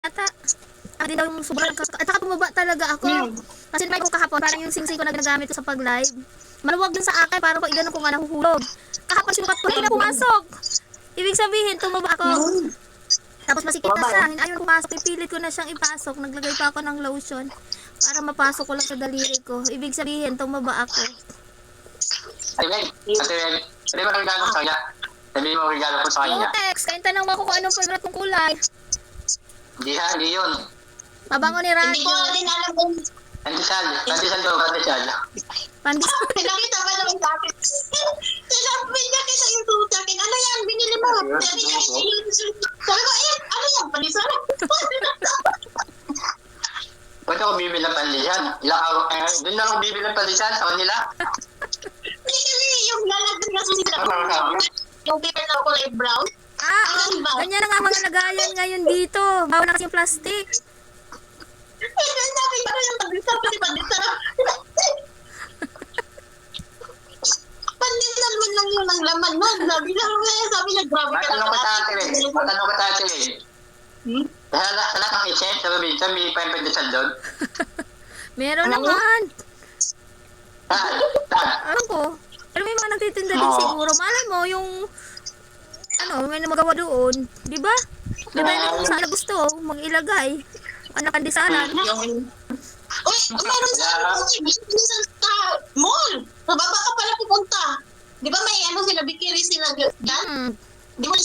ata. Hindi daw yung sobrang at saka bumaba talaga ako. Kasi may ko kahapon, parang yung sing-sing ko na ginagamit ko sa pag-live. Maluwag dun sa akin, parang pag igano ko nga nahuhulog. Kahapon sinukat ko, hindi na pumasok. Ibig sabihin, tumaba ako. Tapos masikip na siya, ayaw pumasok. Ipilit ko na siyang ipasok. Naglagay pa ako ng lotion para mapasok ko lang sa daliri ko. Ibig sabihin, tumaba ako. Ay, Meg, sabi mo regalo ko sa kanya. Sabi mo regalo ko sa kanya. Text, kain tanong mo ako kung anong favorite kong kulay. Hindi yun. Mabango ni Hindi ko Radyo. din alam kung Pandesal daw, pandesal. Pandis. pinakita ba naman sa akin. Sinabi niya kasi sa YouTube sa akin, ano yan, binili mo? Sabi niya, sabi ko, ano yan, panisara. Ba't ako bibili ng pandesal? Ilang araw, doon na ako bibili ng pandesal sa kanila. Hindi kasi yung lalagyan kasi sila. Yung paper na kulay brown. Ganyan na nga mga lagayan ngayon dito. Bawa na kasi yung plastic. Sabi ko, ano yung pandesal, pati pandesal. Pandesal man lang yung naglaman nun. Sabi niya, grabe ka Matanong ka sa atin eh. Sa lahat ng isip, sabi pa yung pandesal doon. Meron naman. Alam ko. Pero may mga nagtitinda din siguro. Malay mo yung may magawa doon. Di ba? Depende kung saan na gusto mag-ilagay. Ano kandisalan. Uy, meron sa mall. Mababa ka pala pupunta. Di ba may sila, bikiri sila dyan? Di ba